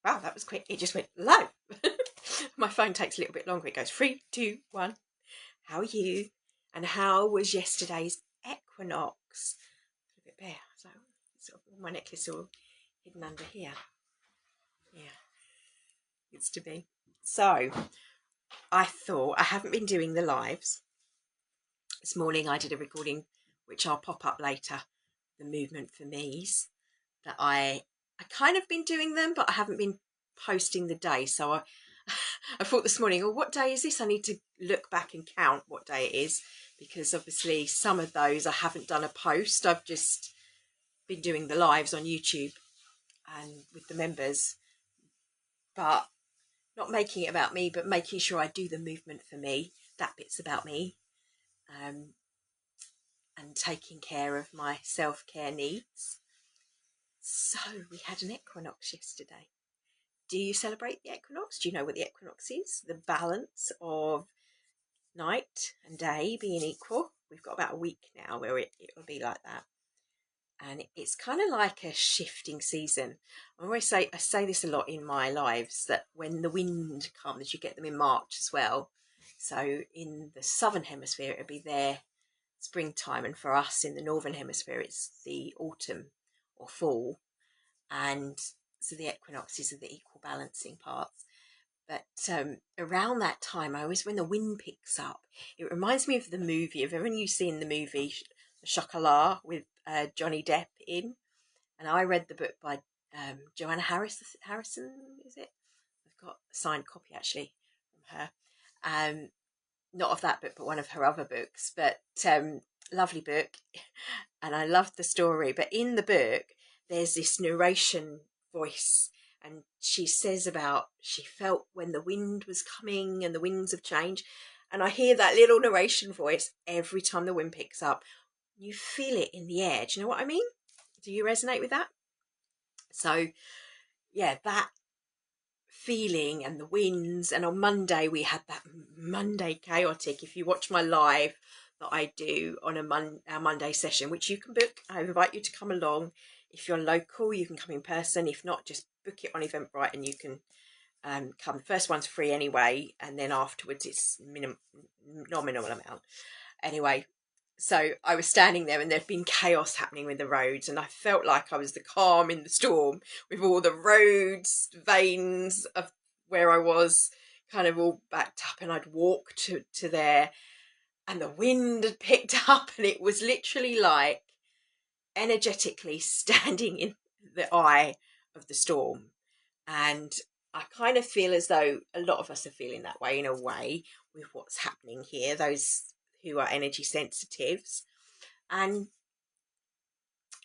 Wow, that was quick. It just went low. My phone takes a little bit longer. It goes 3, 2, 1. How are you? And how was yesterday's equinox? A bit bare. So my necklace all hidden under here. Yeah, it's to be. So I thought, I haven't been doing the lives. This morning I did a recording, which I'll pop up later, the movement for me's, that I kind of been doing them, but I haven't been posting the day. So I thought this morning, oh, what day is this? I need to look back and count what day it is, because obviously some of those I haven't done a post. I've just been doing the lives on YouTube and with the members, but not making it about me, but making sure I do the movement for me. That bit's about me, and taking care of my self-care needs. So we had an equinox yesterday. Do you celebrate the equinox? Do you know what the equinox is? The balance of night and day being equal. We've got about a week now where it will be like that. And it's kind of like a shifting season. I say this a lot in my lives, that when the wind comes, you get them in March as well. So in the southern hemisphere, it'll be their springtime, and for us in the northern hemisphere, it's the autumn or fall. And so the equinoxes are the equal balancing parts. But around that time, when the wind picks up, it reminds me of the movie. Have you seen the movie Chocolat with Johnny Depp in? And I read the book by Joanna Harrison, is it? I've got a signed copy actually from her. Not of that book, but one of her other books. But lovely book, and I loved the story. But in the book, there's this narration voice, and she says about she felt when the wind was coming and the winds of change. And I hear that little narration voice every time the wind picks up. You feel it in the air. Do you know what I mean? Do you resonate with that? So, yeah, that feeling and the winds. And on Monday, we had that Monday chaotic. If you watch my live that I do on a Monday session, which you can book, I invite you to come along. If you're local, you can come in person. If not, just book it on Eventbrite and you can come. The first one's free anyway, and then afterwards it's nominal amount. Anyway, so I was standing there and there'd been chaos happening with the roads, and I felt like I was the calm in the storm, with all the roads, veins of where I was kind of all backed up, and I'd walk to there, and the wind had picked up, and it was literally like energetically standing in the eye of the storm. And I kind of feel as though a lot of us are feeling that way in a way with what's happening here, those who are energy sensitives. And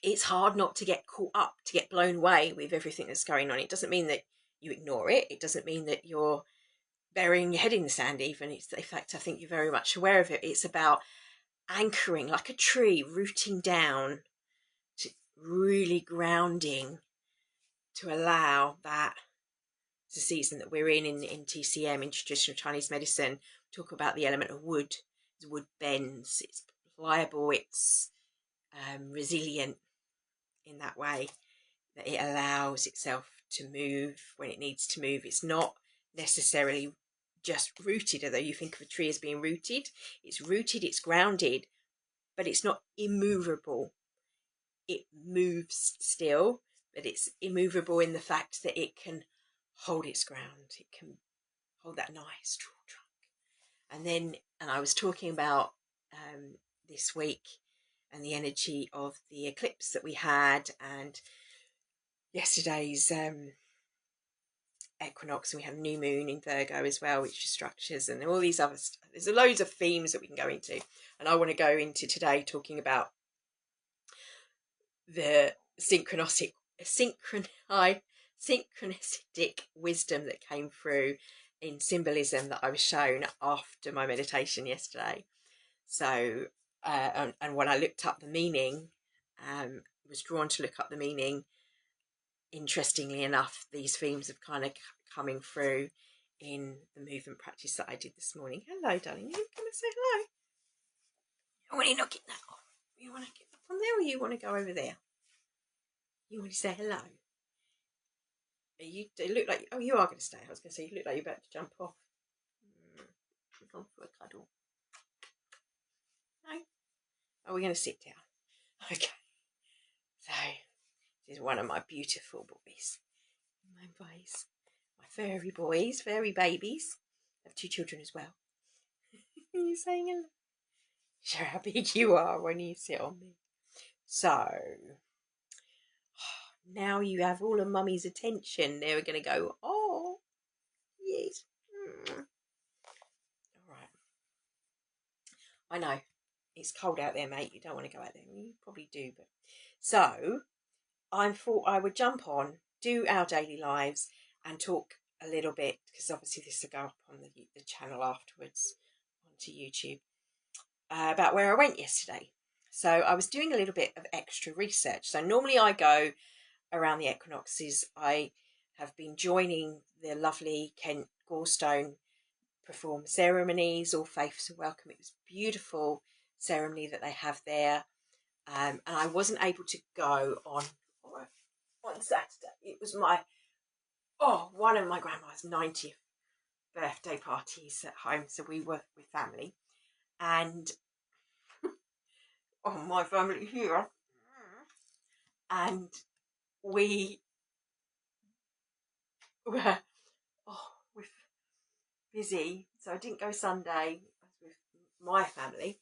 it's hard not to get caught up, to get blown away with everything that's going on. It doesn't mean that you ignore it. It doesn't mean that you're burying your head in the sand even. It's, in fact, I think you're very much aware of it. It's about anchoring like a tree, rooting down, to really grounding, to allow that. It's a season that we're in TCM, in traditional Chinese medicine. We talk about the element of wood. Wood bends, it's pliable, it's resilient in that way, that it allows itself to move when it needs to move. It's not necessarily just rooted, although you think of a tree as being rooted. It's rooted, it's grounded, but it's not immovable. It moves still, but it's immovable in the fact that it can hold its ground. It can hold that nice trunk. And I was talking about this week and the energy of the eclipse that we had, and yesterday's equinox, and we have new moon in Virgo as well, which is structures and all these other stuff. There's loads of themes that we can go into, and I want to go into today talking about the synchronistic wisdom that came through in symbolism that I was shown after my meditation yesterday. So and when I looked up the meaning, was drawn to look up the meaning, interestingly enough, these themes have kind of coming through in the movement practice that I did this morning. Hello, darling. You come and say hello. I want to knock it now. You want to get up on there, or you want to go over there? You want to say hello? You look like, oh, you are going to stay. I was going to say, you look like you're about to jump off. You've gone for a cuddle. No? Oh, we're going to sit down. Okay. So, this is one of my beautiful boys. My boys. My furry boys, furry babies. I have 2 children as well. Are you saying hello? Show how big you are when you sit on me. So, now you have all of Mummy's attention. They're going to go, oh, yes. All right. I know. It's cold out there, mate. You don't want to go out there. You probably do. But so, I thought I would jump on, do our daily lives, and talk a little bit, because obviously this will go up on the channel afterwards, onto YouTube, about where I went yesterday. So I was doing a little bit of extra research. So normally I go around the equinoxes. I have been joining the lovely Kent Gorstone perform ceremonies. All faiths are welcome. It was a beautiful ceremony that they have there. And I wasn't able to go on Saturday. It was one of my grandma's 90th birthday parties at home, so we were with family, and my family here, and we were we're busy, so I didn't go Sunday with my family,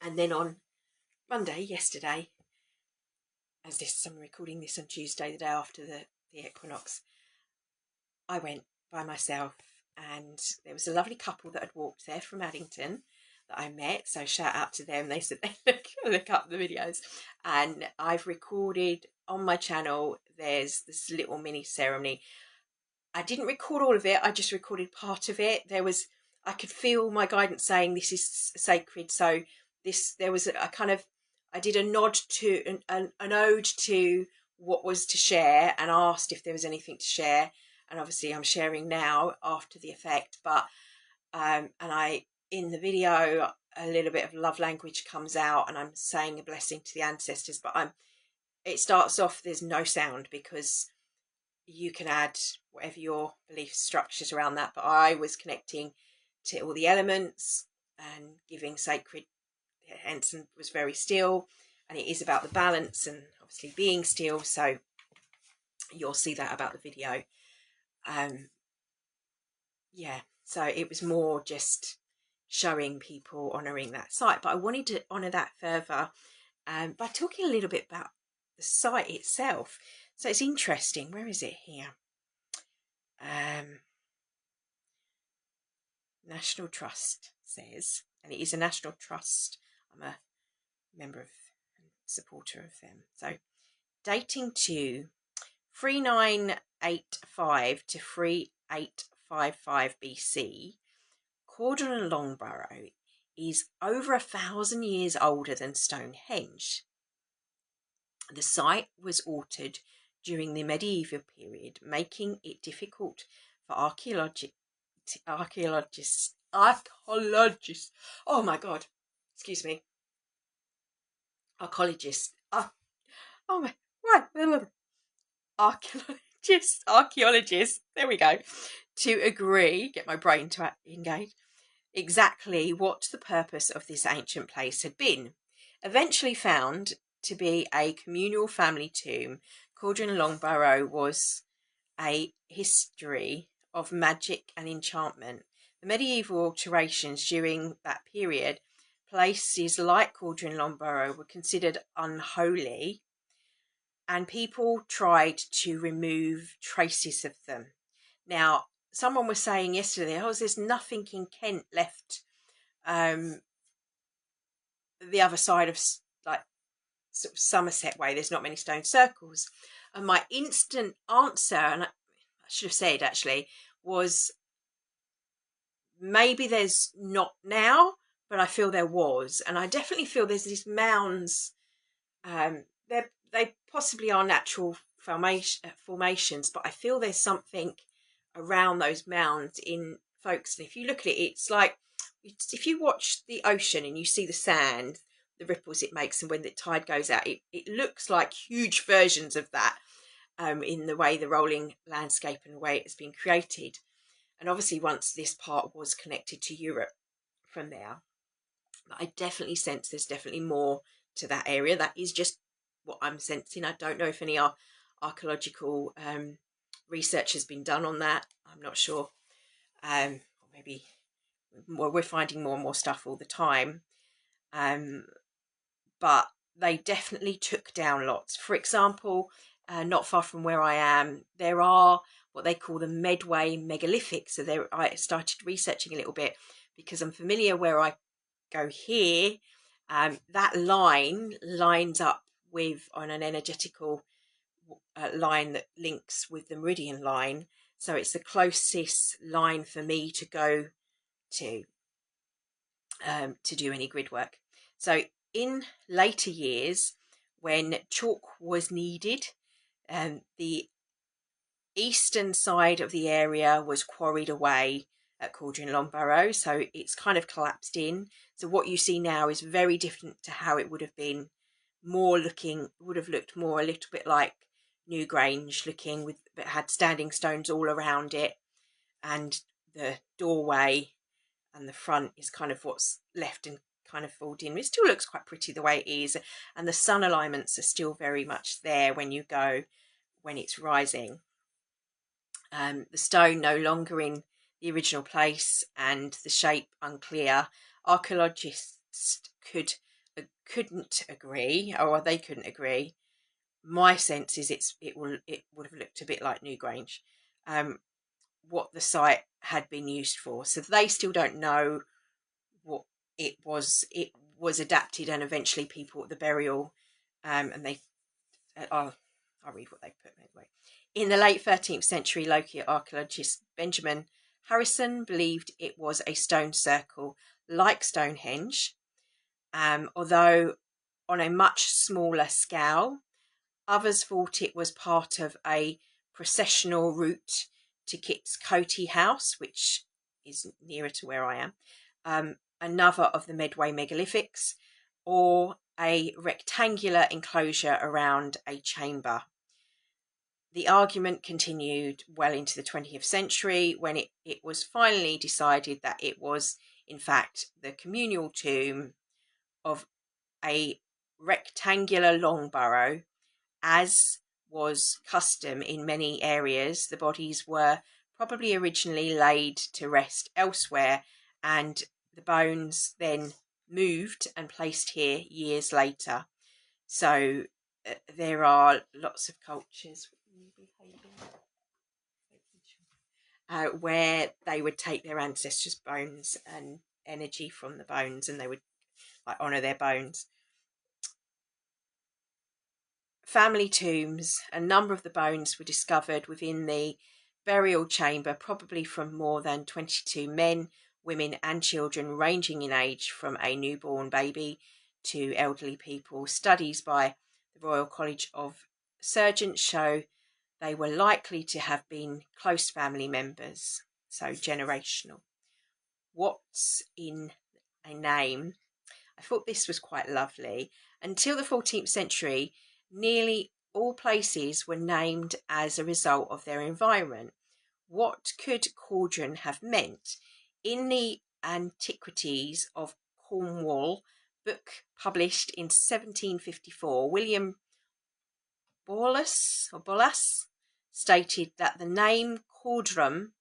and then on Monday, yesterday, I'm recording this on Tuesday, the day after the equinox, I went by myself, and there was a lovely couple that had walked there from Addington that I met, so shout out to them. They said they look up the videos, and I've recorded on my channel. There's this little mini ceremony. I didn't record all of it, I just recorded part of it. I could feel my guidance saying this is sacred, so there was a kind of, I did a nod to an ode to what was to share, and asked if there was anything to share, and obviously I'm sharing now after the effect, but and in the video a little bit of love language comes out, and I'm saying a blessing to the ancestors, but it starts off, there's no sound, because you can add whatever your belief structures around that, but I was connecting to all the elements and giving sacred, hence, and was very still, and it is about the balance and obviously being still, so you'll see that about the video. So it was more just showing people, honouring that site, but I wanted to honour that further by talking a little bit about the site itself. So it's interesting. Where is it here? National Trust says, and it is a National Trust. I'm a member of and supporter of them. So dating to 3985 to 3855 BC, Cauldron and Longborough is over 1,000 years older than Stonehenge. The site was altered during the medieval period, making it difficult for archaeologists. Oh my God, excuse me. Archaeologists. Archaeologists. There we go. To agree, get my brain to engage, exactly what the purpose of this ancient place had been. Eventually found to be a communal family tomb, Cauldron and Longborough was a history of magic and enchantment. The medieval alterations during that period, places like Cauldron and Longborough were considered unholy, and people tried to remove traces of them. Now, someone was saying yesterday, there's nothing in Kent left, the other side of like sort of Somerset way, there's not many stone circles. And my instant answer, and I should have said actually, was maybe there's not now, but I feel there was, and I definitely feel there's these mounds. They possibly are natural formations, but I feel there's something around those mounds in Folkestone. If you look at it, it's like if you watch the ocean and you see the sand, the ripples it makes, and when the tide goes out, it looks like huge versions of that. in the way the rolling landscape and the way it has been created. And obviously once this part was connected to Europe from there, I definitely sense there's definitely more to that area. That is just what I'm sensing. I don't know if any archaeological research has been done on that. I'm not sure. Maybe we're finding more and more stuff all the time. But they definitely took down lots. For example, not far from where I am, there are what they call the Medway megalithics. So there, I started researching a little bit because I'm familiar where I go here. That line lines up with on an energetical line that links with the meridian line. So it's the closest line for me to go to do any grid work. So in later years, when chalk was needed, the eastern side of the area was quarried away at Cauldron Longbarrow, so it's kind of collapsed in. So what you see now is very different to how it would have been. Would have looked more a little bit like Newgrange looking, with but had standing stones all around it, and the doorway and the front is kind of what's left and kind of filled in. It still looks quite pretty the way it is, and the sun alignments are still very much there when you go, when it's rising. The stone no longer in the original place and the shape unclear. Archaeologists couldn't agree, or they couldn't agree. My sense is it would have looked a bit like Newgrange, what the site had been used for. So they still don't know what it was. It was adapted, and eventually people at the burial, and they, I'll read what they put anyway. In the late 13th century, local archaeologist Benjamin Harrison believed it was a stone circle like Stonehenge, although on a much smaller scale. Others thought it was part of a processional route to Kit's Coty house, which is nearer to where I am, another of the Medway megalithics, or a rectangular enclosure around a chamber. The argument continued well into the 20th century when it was finally decided that it was, in fact, the communal tomb of a rectangular Longbarrow. As was custom in many areas, the bodies were probably originally laid to rest elsewhere, and the bones then moved and placed here years later. So there are lots of cultures where they would take their ancestors' bones and energy from the bones, and they would honour their bones. Family tombs, a number of the bones were discovered within the burial chamber, probably from more than 22 men, women and children, ranging in age from a newborn baby to elderly people. Studies by the Royal College of Surgeons show they were likely to have been close family members, so generational. What's in a name? I thought this was quite lovely. Until the 14th century, nearly all places were named as a result of their environment. What could cauldron have meant? In the Antiquities of Cornwall book published in 1754, William Bollas stated that the name cauldron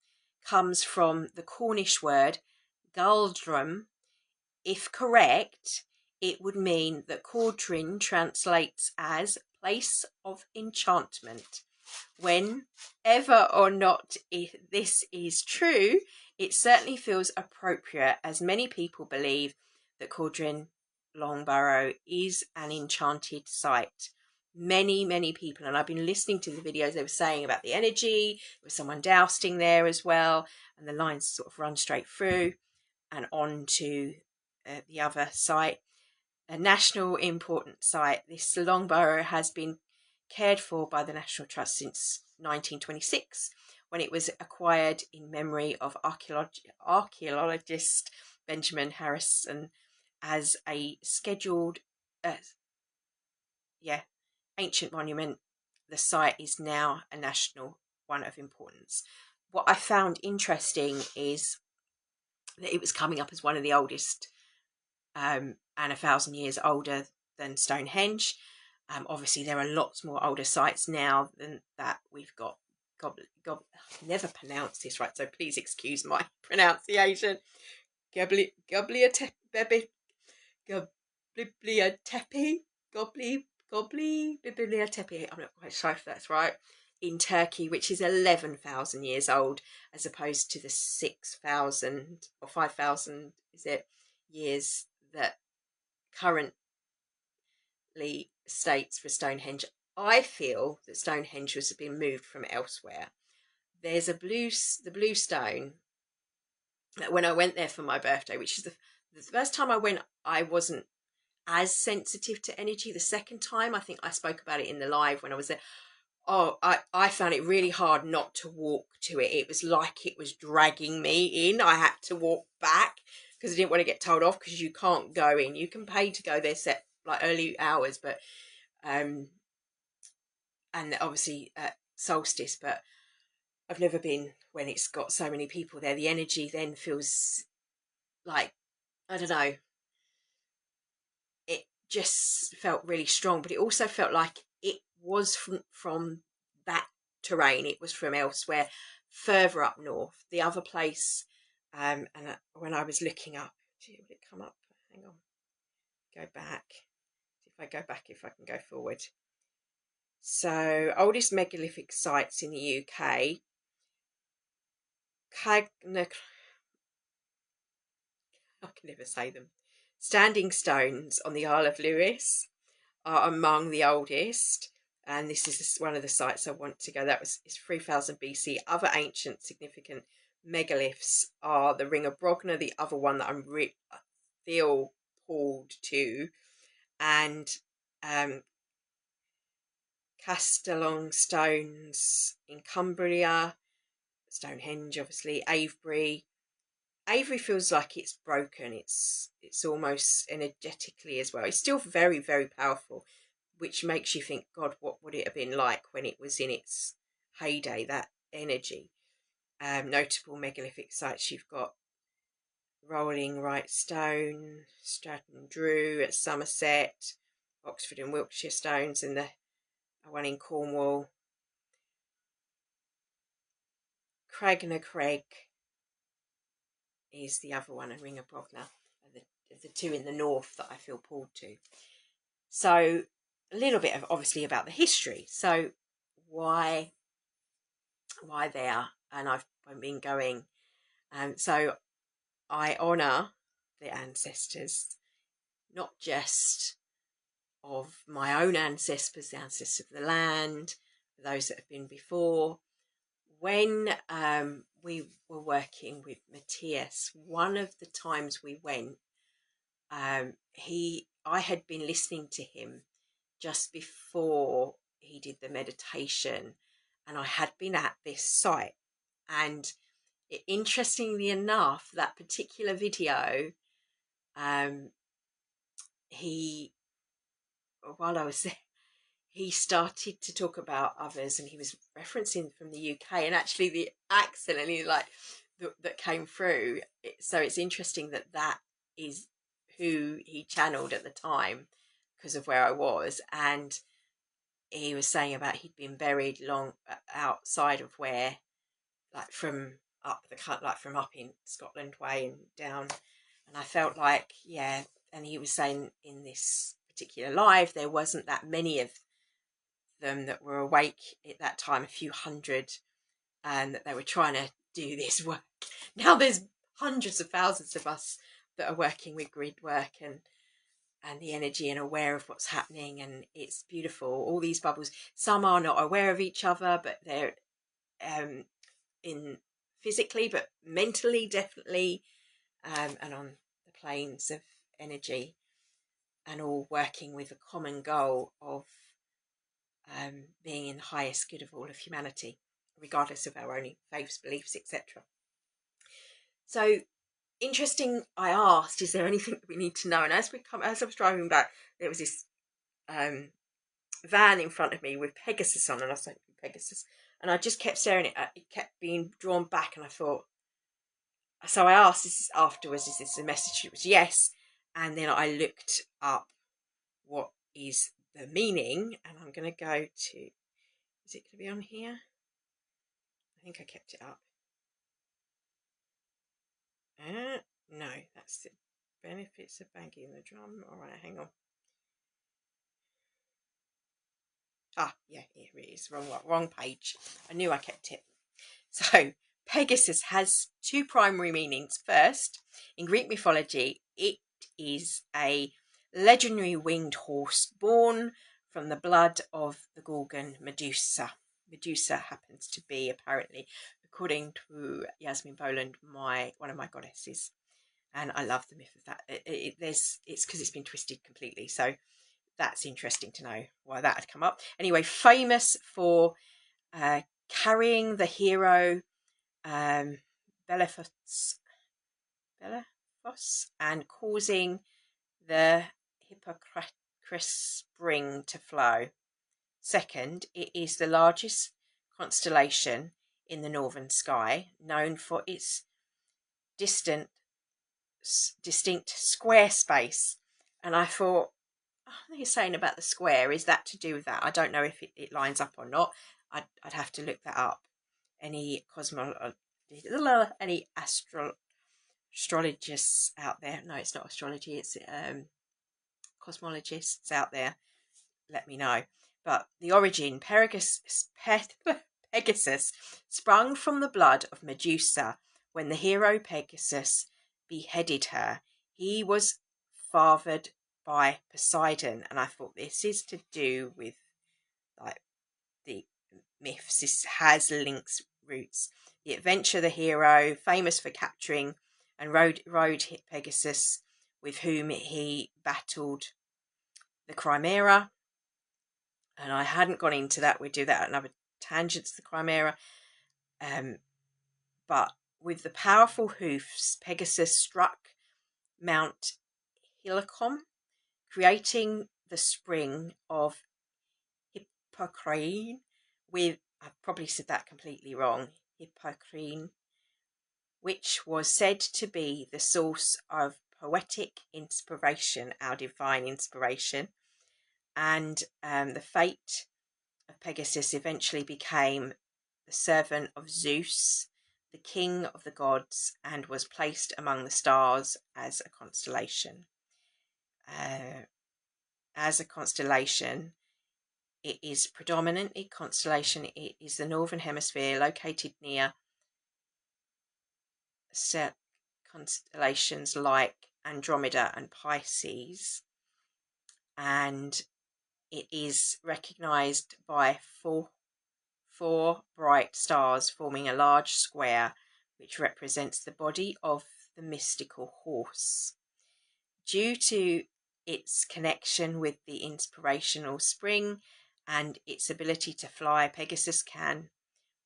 comes from the Cornish word galdrum. If correct, it would mean that cauldron translates as place of enchantment. Whenever or not if this is true, it certainly feels appropriate, as many people believe that Cauldron Longbarrow is an enchanted site. Many people, and I've been listening to the videos they were saying about the energy, with someone dousing there as well, and the lines sort of run straight through and on to the other site. A national important site, this Longbarrow has been cared for by the National Trust since 1926, when it was acquired in memory of archaeologist Benjamin Harrison as a scheduled ancient monument the site is now a national one of importance. What I found interesting is that it was coming up as one of the oldest, and 1,000 years older than Stonehenge. Obviously, there are lots more older sites now than that. We've got I never pronounce this right, so please excuse my pronunciation. Gobbly Bibliotepi. I'm not quite sure if that's right. In Turkey, which is 11,000 years old, as opposed to the 6,000 or 5,000, is it, years that currently states for Stonehenge. I feel that Stonehenge was being moved from elsewhere. There's the blue stone. When I went there for my birthday, which is the first time I went, I wasn't as sensitive to energy. The second time, I think I spoke about it in the live when I was there. Oh, I found it really hard not to walk to it. It was like it was dragging me in. I had to walk back because I didn't want to get told off, because you can't go in. You can pay to go there set like early hours, but and obviously at solstice, but I've never been when it's got so many people there. The energy then feels like, I don't know, it just felt really strong, but it also felt like it was from that terrain. It was from elsewhere, further up north. The other place, and when I was looking up, would it come up? Hang on, go back. If I go back, if I can go forward. So, oldest megalithic sites in the UK. I can never say them. Standing stones on the Isle of Lewis are among the oldest, and this is one of the sites I want to go. It's 3000 BC. Other ancient significant megaliths are the Ring of Brogna, the other one that I feel pulled to, and Castellong stones in Cumbria, Stonehenge, obviously, Avebury. Avery feels like it's broken. It's almost energetically as well. It's still very, very powerful, which makes you think, God, what would it have been like when it was in its heyday, that energy? Notable megalithic sites, you've got Rolling Right Stone, Stratton Drew at Somerset, Oxford and Wiltshire stones, and the one in Cornwall. Craigna Craig is the other one, and Ring of Brogna, the two in the north that I feel pulled to. So a little bit of obviously about the history. So why there? And I've been going, so I honour the ancestors, not just of my own ancestors, the ancestors of the land, those that have been before. When we were working with Matthias, one of the times we went, I had been listening to him just before he did the meditation, and I had been at this site, and interestingly enough, that particular video, he, while I was there, he started to talk about others, and he was referencing from the UK, and actually the accent and he that came through. So it's interesting that is who he channeled at the time because of where I was, and he was saying about he'd been buried long outside of where, like from from up in Scotland way and down, and I felt like, yeah. And he was saying in this particular live there wasn't that many of them that were awake at that time, a few hundred, and that they were trying to do this work. Now there's hundreds of thousands of us that are working with grid work and the energy and aware of what's happening, and it's beautiful. All these bubbles, some are not aware of each other, but they're in physically, but mentally definitely, and on the planes of energy, and all working with a common goal of being in the highest good of all of humanity, regardless of our own faiths, beliefs, etc. So interesting. I asked, "Is there anything that we need to know?" And as I was driving back, there was this van in front of me with Pegasus on, and I said Pegasus, and I just kept staring at it. It kept being drawn back, and I thought. So I asked this afterwards, is this a message? It was yes. And then I looked up what is the meaning, and I'm going to go to, is it going to be on here? I think I kept it up. No, that's the benefits of banging the drum. All right, hang on. Ah, yeah, here it is. Wrong page. I knew I kept it. So, Pegasus has two primary meanings. First, in Greek mythology, it is a legendary winged horse born from the blood of the Gorgon Medusa. Medusa happens to be, apparently, according to Yasmin Boland, one of my goddesses. And I love the myth of that. It's because it's been twisted completely. So that's interesting to know why that had come up. Anyway, famous for carrying the hero Belephos and causing the Hippocrates spring to flow. Second, it is the largest constellation in the northern sky, known for its distinct square space. And I thought, I think it's saying about the square, is that to do with that? I don't know if it lines up or not. I'd have to look that up. Any any astrologists out there? No, it's not astrology. It's cosmologists out there. Let me know. But the origin, Pegasus sprung from the blood of Medusa. When the hero Pegasus beheaded her, he was fathered by Poseidon, and I thought this is to do with like the myths. This has links roots. The adventure, the hero, famous for capturing and rode Pegasus, with whom he battled the Chimera. And I hadn't gone into that. We'll do that at another tangents, the Chimera. But with the powerful hoofs, Pegasus struck Mount Helicon, creating the spring of Hippocrene, with, I've probably said that completely wrong, Hippocrene, which was said to be the source of poetic inspiration, our divine inspiration. And the fate of Pegasus eventually became the servant of Zeus, the king of the gods, and was placed among the stars as a constellation. As a constellation, it is predominantly constellation. It is the northern hemisphere, located near set constellations like Andromeda and Pisces, and it is recognized by four bright stars forming a large square which represents the body of the mystical horse. Due to its connection with the inspirational spring and its ability to fly, Pegasus can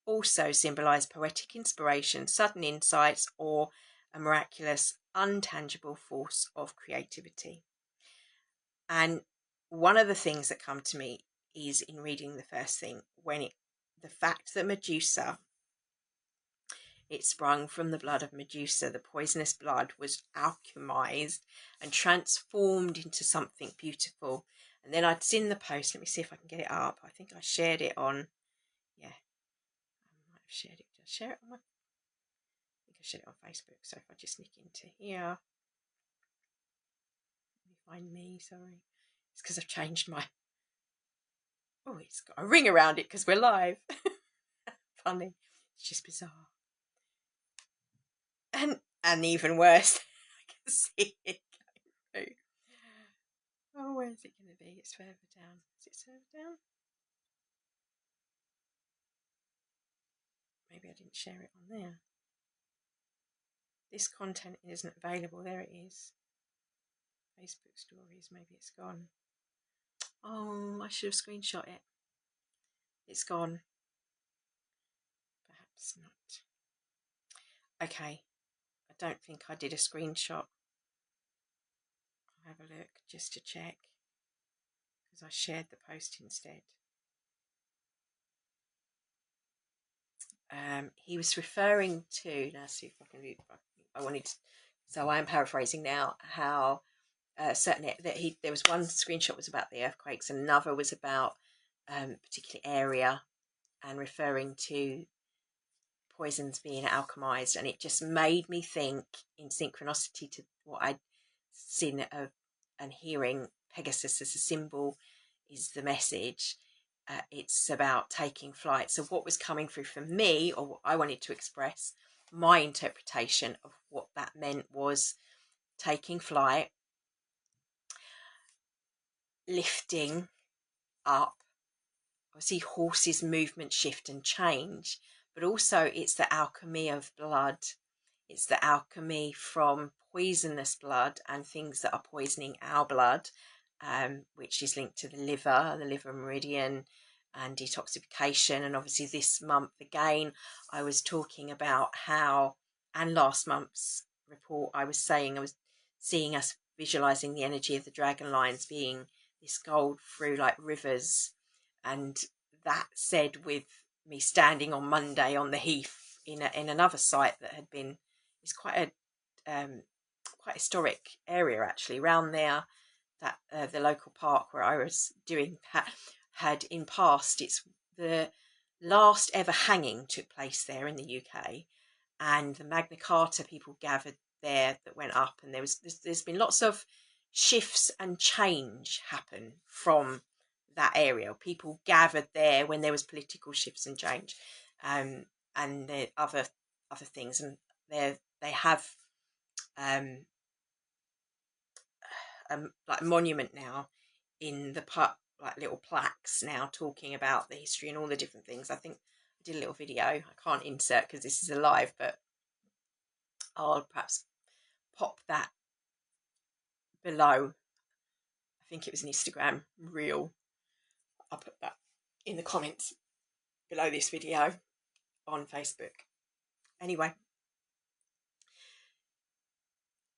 also symbolize poetic inspiration, sudden insights, or a miraculous, untangible force of creativity. And one of the things that come to me is in reading the first thing, the fact that Medusa, it sprung from the blood of Medusa, the poisonous blood was alchemized and transformed into something beautiful. And then I'd seen the post. Let me see if I can get it up. I think I shared it on, yeah, I might have shared it. Did I share it on I think I shared it on Facebook. So if I just sneak into here, let me find me, sorry. It's because I've changed my, oh, it's got a ring around it because we're live. Funny. It's just bizarre. And even worse, I can see it going through. Oh, where is it going to be? It's further down. Is it further down? Maybe I didn't share it on there. This content isn't available. There it is. Facebook stories. Maybe it's gone. Oh, I should have screenshot it. It's gone. Perhaps not. Okay. I don't think I did a screenshot. I'll have a look just to check. because I shared the post instead. He was referring to, now see if I can read, I wanted to, so I am paraphrasing now, how certain that there was one screenshot was about the earthquakes and another was about a particular area and referring to poisons being alchemized, and it just made me think in synchronicity to what I'd seen of and hearing Pegasus as a symbol is the message. It's about taking flight. So what was coming through for me, or what I wanted to express, my interpretation of what that meant was taking flight, lifting up. Obviously, horses' movement, shift and change, but also it's the alchemy of blood. It's the alchemy from poisonous blood and things that are poisoning our blood, which is linked to the liver meridian, and detoxification. And obviously this month again, I was talking about how, and last month's report, I was saying I was seeing us visualizing the energy of the dragon lines being this gold through like rivers. And that said, with me standing on Monday on the heath in another site that had been, it's quite a quite historic area actually around there, that the local park where I was doing had in past, it's the last ever hanging took place there in the UK, and the Magna Carta people gathered there that went up, and there's been lots of shifts and change happen from that area. People gathered there when there was political shifts and change, and the other things, and they have like a monument now in the pub, like little plaques now talking about the history and all the different things. I think I did a little video. I can't insert because this is a live, but I'll perhaps pop that below. I think it was an Instagram reel. I'll put that in the comments below this video on Facebook. Anyway,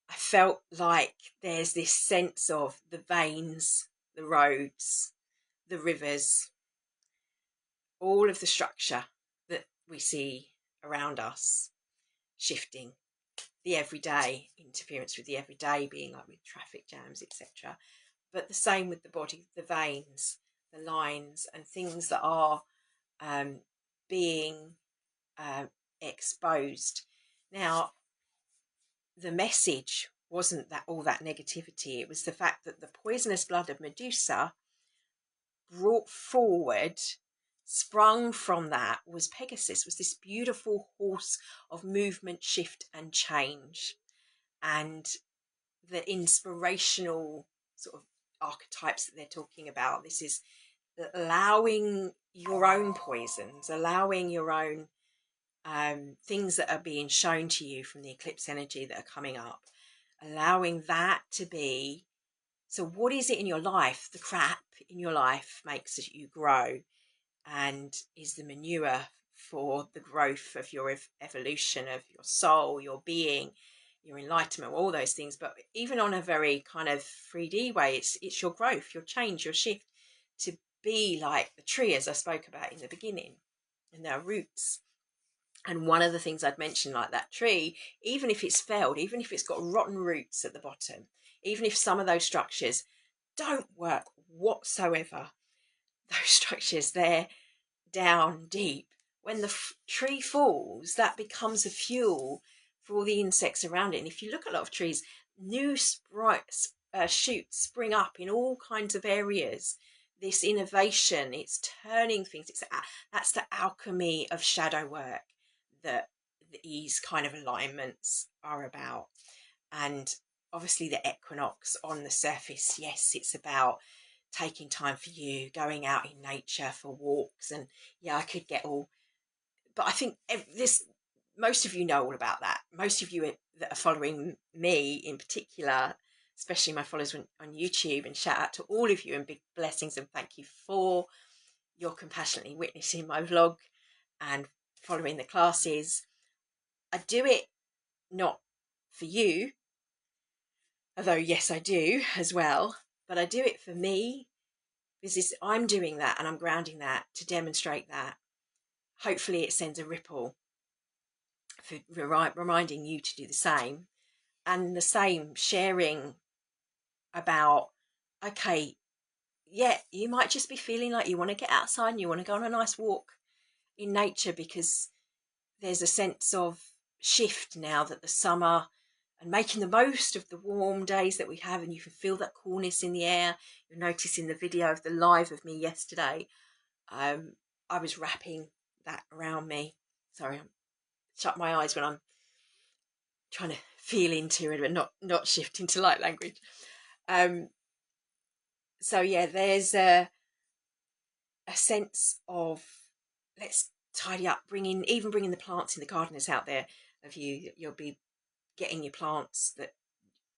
I felt like there's this sense of the veins, the roads, the rivers, all of the structure that we see around us shifting, the everyday interference with the everyday being like with traffic jams, etc. But the same with the body, the veins, the lines, and things that are being exposed. Now, the message wasn't that all that negativity. It was the fact that the poisonous blood of Medusa brought forward, sprung from that, was Pegasus, was this beautiful horse of movement, shift and change. And the inspirational sort of archetypes that they're talking about, this is allowing your own poisons, allowing your own things that are being shown to you from the eclipse energy that are coming up, allowing that to be. So what is it in your life? The crap in your life makes you grow and is the manure for the growth of your evolution, of your soul, your being, your enlightenment, all those things. But even on a very kind of 3D way, it's your growth, your change, your shift to be like the tree, as I spoke about in the beginning, and their roots. And one of the things I'd mentioned, like that tree, even if it's failed, even if it's got rotten roots at the bottom, even if some of those structures don't work whatsoever, those structures, they're down deep. When the tree falls, that becomes a fuel for all the insects around it. And if you look at a lot of trees, new shoots spring up in all kinds of areas. This innovation, it's turning things. That's the alchemy of shadow work that these kind of alignments are about. And obviously the equinox on the surface, yes, it's about taking time for you, going out in nature for walks, and yeah, I could get all, but I think most of you know all about that. Most of you that are following me in particular, especially my followers on YouTube, and shout out to all of you and big blessings and thank you for your compassionately witnessing my vlog and following the classes. I do it not for you, although yes I do as well, but I do it for me Because I'm doing that and I'm grounding that to demonstrate that. Hopefully it sends a ripple for reminding you to do the same, and the same sharing about, okay, yeah, you might just be feeling like you want to get outside and you want to go on a nice walk in nature because there's a sense of shift now that the summer, and making the most of the warm days that we have, and you can feel that coolness in the air. You'll notice in the video of the live of me yesterday, I was wrapping that around me. Sorry, I'm shut my eyes when I'm trying to feel into it, but not shift into light language. So yeah, there's a sense of, let's tidy up, bringing the plants in the gardeners out there of you. You'll be getting your plants that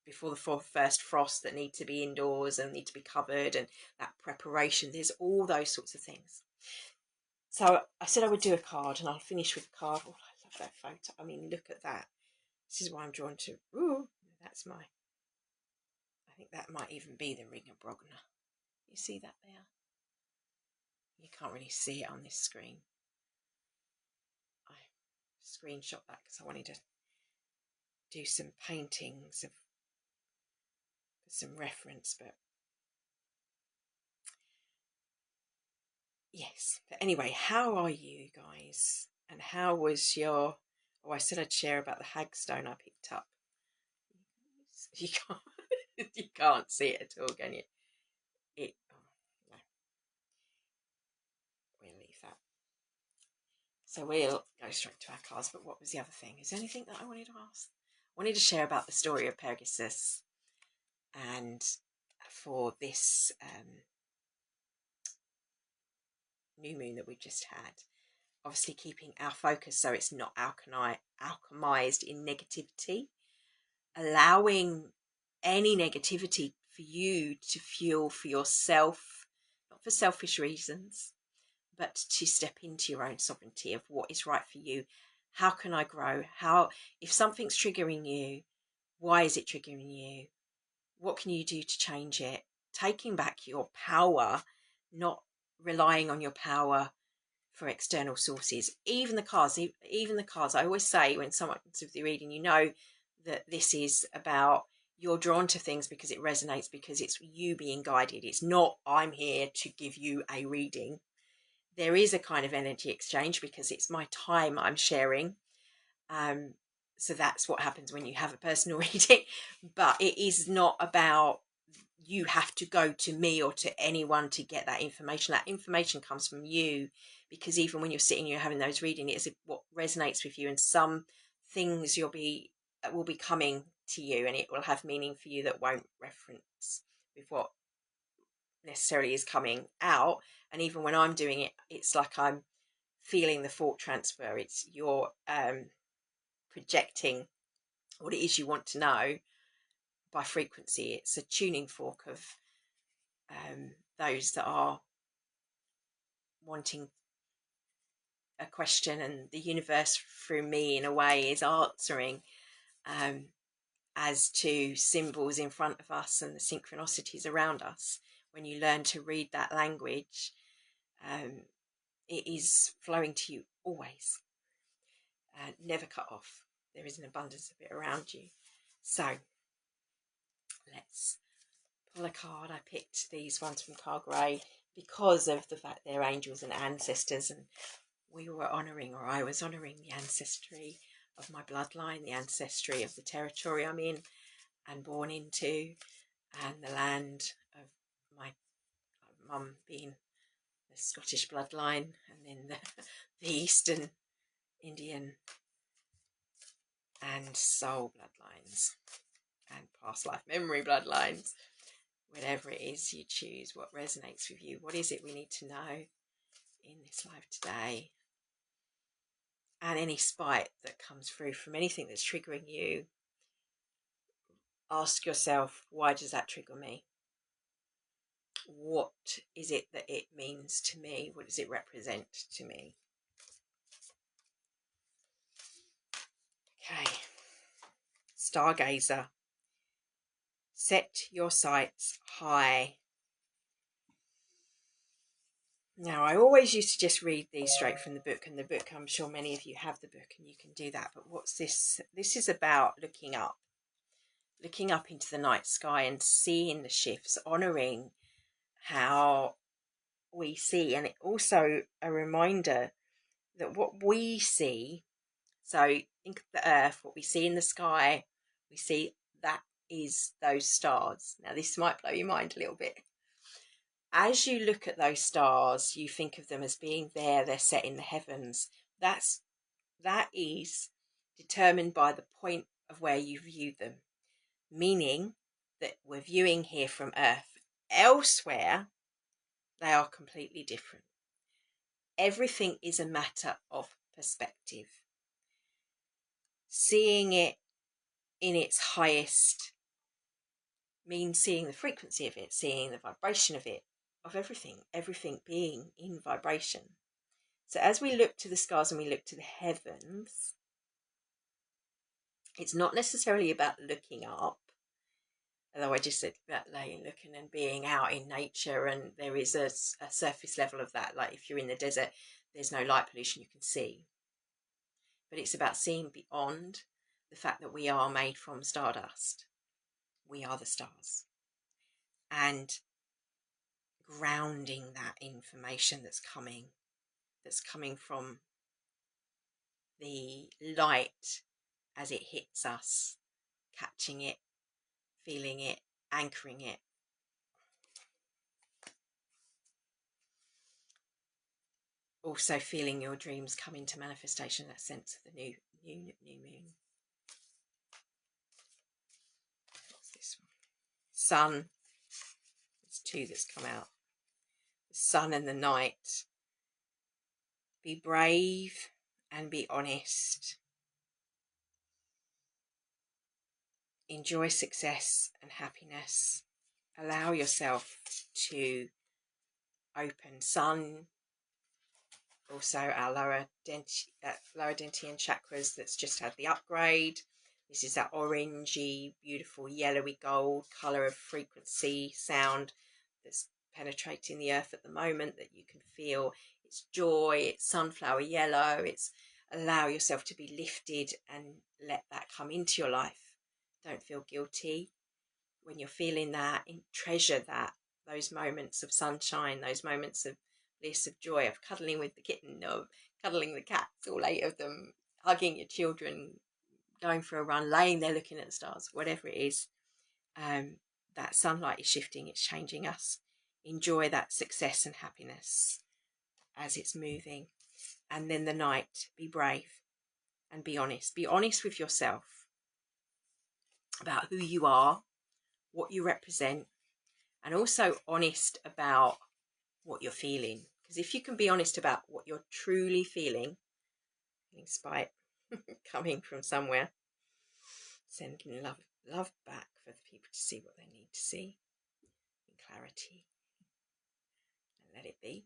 before the first frost that need to be indoors and need to be covered, and that preparation. There's all those sorts of things. So I said I would do a card, and I'll finish with a card. Oh, I love that photo. I mean, look at that. This is why I'm drawn to. Ooh, that's my. I think that might even be the Ring of Brogna. You see that there? You can't really see it on this screen. I screenshot that because I wanted to do some paintings of some reference, but yes. But anyway, how are you guys? And how was your? Oh, I said I'd share about the hagstone I picked up. You can't, you can't see it at all, can you? It. Oh, no. We'll leave that. So we'll go straight to our cards. But what was the other thing? Is there anything that I wanted to ask? I wanted to share about the story of Pegasus, and for this new moon that we've just had, obviously keeping our focus so it's not alchemized in negativity, allowing any negativity for you to fuel for yourself, not for selfish reasons, but to step into your own sovereignty of what is right for you. How can I grow? How, if something's triggering you, why is it triggering you? What can you do to change it? Taking back your power, not relying on your power for external sources. Even the cards, I always say when someone's with the reading, you know that this is about, you're drawn to things because it resonates, because it's you being guided. It's not, I'm here to give you a reading. There is a kind of energy exchange because it's my time I'm sharing. So that's what happens when you have a personal reading. But it is not about you have to go to me or to anyone to get that information. That information comes from you, because even when you're sitting, you're having those readings, it is what resonates with you, and some things will be coming to you, and it will have meaning for you that won't reference with what necessarily is coming out. And even when I'm doing it, it's like I'm feeling the thought transfer. It's you're projecting what it is you want to know by frequency. It's a tuning fork of those that are wanting a question, and the universe through me in a way is answering as to symbols in front of us and the synchronicities around us. When you learn to read that language, it is flowing to you always, never cut off. There is an abundance of it around you. So let's pull a card. I picked these ones from Carl Gray because of the fact they're angels and ancestors, and we were honouring, or I was honouring, the ancestry of my bloodline, the ancestry of the territory I'm in and born into, and the land of my mum being the Scottish bloodline, and then the Eastern Indian and soul bloodlines and past life memory bloodlines. Whatever it is you choose, what resonates with you, what is it we need to know in this life today? And any spite that comes through from anything that's triggering you, ask yourself, why does that trigger me? What is it that it means to me? What does it represent to me? Okay. Stargazer. Set your sights high. Now, I always used to just read these straight from the book, and the book, I'm sure many of you have the book and you can do that. But what's this? This is about looking up into the night sky and seeing the shifts, honouring how we see. And it also a reminder that what we see, so think of the earth, what we see in the sky, we see that is those stars. Now, this might blow your mind a little bit. As you look at those stars, you think of them as being there, they're set in the heavens. That is determined by the point of where you view them, meaning that we're viewing here from Earth. Elsewhere, they are completely different. Everything is a matter of perspective. Seeing it in its highest means seeing the frequency of it, seeing the vibration of it, of everything being in vibration. So as we look to the stars and we look to the heavens, it's not necessarily about looking up, although I just said about looking and being out in nature, and there is a surface level of that. Like if you're in the desert, there's no light pollution, you can see. But it's about seeing beyond the fact that we are made from stardust. We are the stars. And grounding that information that's coming from the light as it hits us, catching it, feeling it, anchoring it. Also feeling your dreams come into manifestation, that sense of the new moon. What's this one? Sun. There's two that's come out. The sun and the night. Be brave and be honest. Enjoy success and happiness. Allow yourself to open. Sun, also our lower dantian chakras that's just had the upgrade. This is that orangey, beautiful, yellowy gold colour of frequency, sound that's penetrating the earth at the moment that you can feel. It's joy, it's sunflower yellow, it's allow yourself to be lifted and let that come into your life. Don't feel guilty when you're feeling that, and treasure that, those moments of sunshine, those moments of bliss, of joy, of cuddling with the kitten, of cuddling the cats, all 8 of them, hugging your children, going for a run, laying there looking at the stars, whatever it is. That sunlight is shifting, it's changing us. Enjoy that success and happiness as it's moving. And then the night, be brave and be honest. Be honest with yourself about who you are, what you represent, and also honest about what you're feeling. Because if you can be honest about what you're truly feeling, despite coming from somewhere, sending love back for the people to see what they need to see in clarity, and let it be.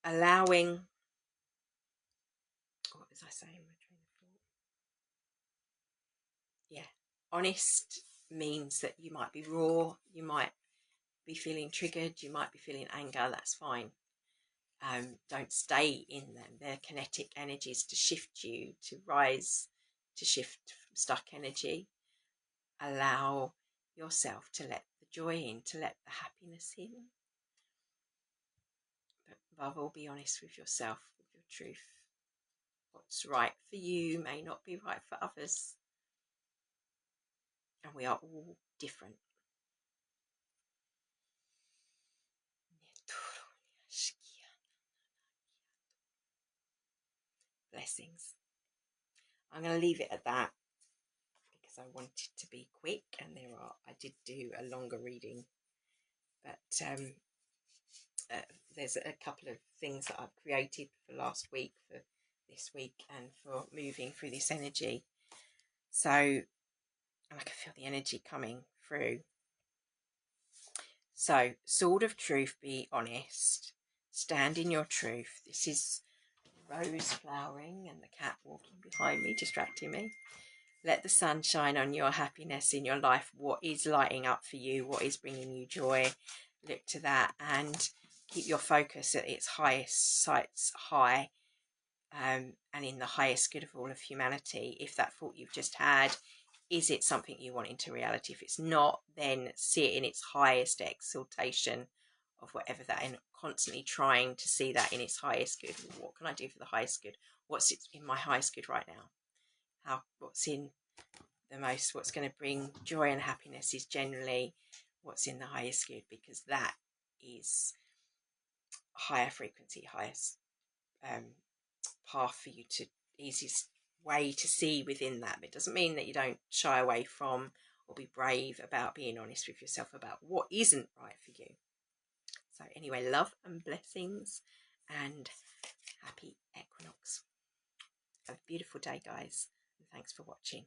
Allowing, what was I saying? Yeah, honest means that you might be raw, you might be feeling triggered, you might be feeling anger, that's fine. Don't stay in them. They're kinetic energies to shift you, to rise, to shift from stuck energy. Allow yourself to let the joy in, to let the happiness in. But above all, be honest with yourself, with your truth. What's right for you may not be right for others. And we are all different. Blessings. I'm going to leave it at that because I want it to be quick, and I did do a longer reading, but there's a couple of things that I've created for last week, for this week, and for moving through this energy. So, and I can feel the energy coming through. So, sword of truth, be honest. Stand in your truth. This is rose flowering and the cat walking behind me, distracting me. Let the sun shine on your happiness in your life. What is lighting up for you? What is bringing you joy? Look to that and keep your focus at its highest, sights high, and in the highest good of all of humanity. If that thought you've just had, is it something you want into reality? If it's not, then see it in its highest exaltation of whatever that, and constantly trying to see that in its highest good. What can I do for the highest good? What's in my highest good right now? What's in the most, what's going to bring joy and happiness is generally what's in the highest good, because that is higher frequency, highest path for you to, easiest way to see within that. But it doesn't mean that you don't shy away from or be brave about being honest with yourself about what isn't right for you. So anyway, love and blessings and happy equinox. Have a beautiful day, guys, and thanks for watching.